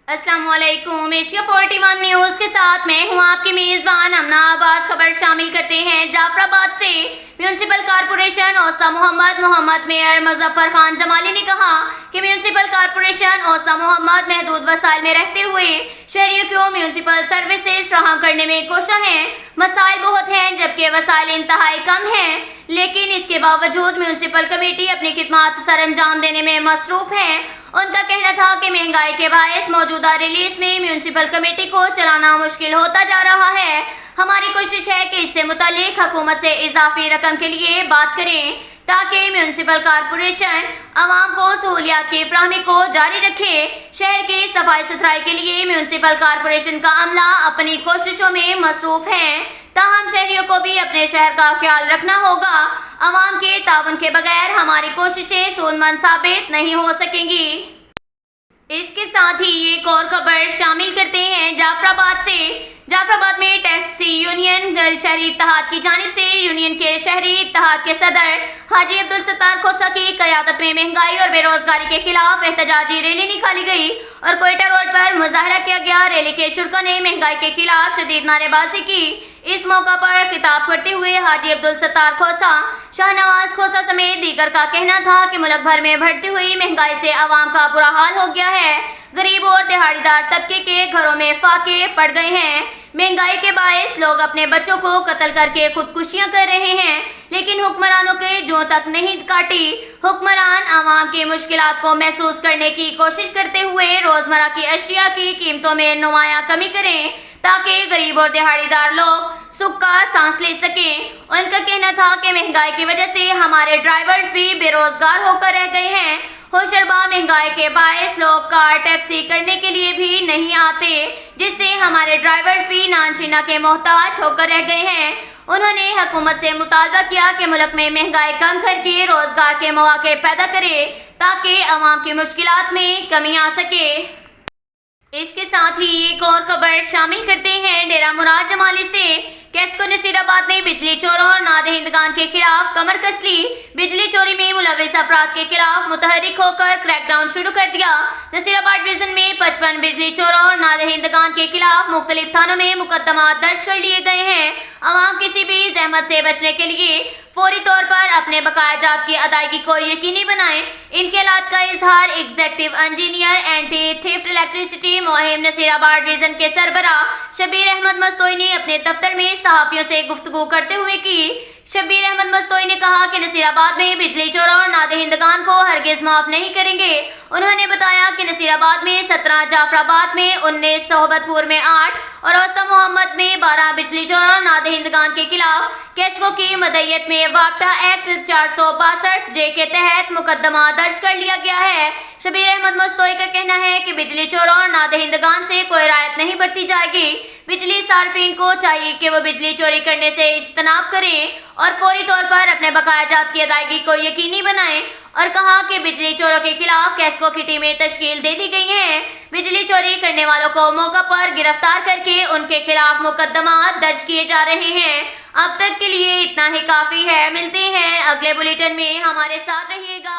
अस्सलाम वालेकुम। Asia 41 news के साथ मैं हूं आपकी मेज़बान अमना आबाद। खबर शामिल करते हैं जाफराबाद से। Municipal corporation Ausa Mohammad mayor Muzaffar Khan Jamali ने कहा कि म्यूनसिपल कारपोरेशन औसा मोहम्मद महदूद वसाइल में रहते हुए शहरियों को म्यूनसिपल सर्विसेज फराहम करने में कोशा है। मसाइल बहुत हैं जबकि वसाइल इंतहाई कम हैं, लेकिन इसके बावजूद म्यूनसिपल कमेटी अपनी खिदमत सर अंजाम देने में मसरूफ है। उनका कहना था कि महंगाई के बायस मौजूदा रिलीज में म्यूनसिपल कमेटी को चलाना मुश्किल होता जा रहा है। हमारी कोशिश है कि इससे मुतालिक हुकूमत से इजाफी रकम के लिए बात करें ताकि म्यूनसिपल कारपोरेशन आवाम को सहूलियात की फराहमी को जारी रखे। शहर की सफाई सुथराई के लिए म्यूनसिपल कारपोरेशन का अमला अपनी कोशिशों में मसरूफ है, ताहम शहरियों को भी अपने शहर का ख्याल रखना होगा। आवाम के ताउन के बगैर हमारी कोशिशें सूदमंद साबित नहीं हो सकेंगी। इसके साथ ही एक और खबर शामिल करते हैं जाफराबाद से। जाफराबाद में टैक्सी यूनियन शहरी इत्तेहाद की जानिब से यूनियन के शहरी इत्तेहाद के सदर हाजी अब्दुल सत्तार खोसा की क़यादत में महंगाई और बेरोजगारी के खिलाफ एहतजाजी रैली निकाली गई और कोयटा रोड पर मुजाहरा किया गया। रैली के शुरा ने महंगाई के खिलाफ शदीद नारेबाजी की। इस मौका पर खिताब करते हुए हाजी अब्दुल सत्तार खोसा, शाहनवाज खोसा समेत दीगर का कहना था कि मुल्क भर में बढ़ती हुई महंगाई से आवाम का बुरा हाल हो गया है। गरीब और दिहाड़ीदार तबके के घरों में फाके पड़ गए हैं। महंगाई के बायस लोग अपने बच्चों को कत्ल करके खुदकुशियां कर रहे हैं, लेकिन हुक्मरानों के जो तक नहीं काटी। हुक्मरान आवाम की मुश्किलात को महसूस करने की कोशिश करते हुए रोजमर्रा की अशिया की कीमतों में नुमाया कमी करें ताकि गरीब और दिहाड़ीदार लोग सुख का सांस ले सकें। उनका कहना था कि महंगाई की वजह से हमारे ड्राइवर्स भी बेरोजगार होकर रह गए हैं। होशरबा महंगाई के बायस लोग कार टैक्सी करने के लिए भी नहीं आते, जिससे हमारे ड्राइवर्स भी नानशीना के मोहताज होकर रह गए हैं। उन्होंने हुकूमत से मुतालबा किया कि मुल्क में महंगाई कम करके रोजगार के मौके पैदा करे ताकि अवाम की मुश्किलात में कमी आ सके। इसके साथ ही एक और खबर शामिल करते हैं डेरा मुराद जमाली से। कैस्को नसीराबाद में बिजली चोरों और नादहिंदगान के खिलाफ कमर कस ली। बिजली चोरी में मुलविस अफराद के खिलाफ मुतहरिक होकर क्रैकडाउन शुरू कर दिया। नसीराबाद डिवीजन में 55 बिजली चोरों और नादहिंदगान के खिलाफ मुख्तलिफ थानों में मुकदमा दर्ज कर लिए गए हैं। आवाम किसी भी जहमत से बचने के लिए फौरी तौर पर अपने बकाया जात की अदायगी को यकीनी बनाएं। इनके हालात का इजहार executive engineer anti theft electricity मुहिम नसीराबाद डिवीजन के सरबराह शबीर अहमद मस्तोई ने अपने दफ्तर में सहाफियों से गुफ्तगू करते हुए की। शबीर अहमद मस्तोई ने कहा कि नसीराबाद में बिजली चोरों और नादहिंदगान को हरगिज माफ नहीं करेंगे। उन्होंने बताया कि नसीराबाद में 17, जाफराबाद में 19, सोहबतपुर में 8 और औसा मोहम्मद में 12 बिजली चोरों और नादहिंदगान के खिलाफ कैस्को की मदयत में वापटा एक्ट 462 जे के तहत मुकदमा दर्ज कर लिया गया है। शबीर अहमद मस्तोई का कहना है कि बिजली चोरों और नादहिंदगान से कोई रायत नहीं बरती जाएगी। बिजली सार्फिन को चाहिए कि वो बिजली चोरी करने से इज्तनाब करें और फौरी तौर पर अपने बकाया जात की अदायगी को यकीनी बनाएं और कहा कि बिजली चोरों के खिलाफ कैस्को की टीमें तश्कील दे दी गई हैं। बिजली चोरी करने वालों को मौका पर गिरफ्तार करके उनके खिलाफ मुकदमा दर्ज किए जा रहे हैं। अब तक के लिए इतना ही काफी है। मिलते हैं अगले बुलेटिन में, हमारे साथ रहिएगा।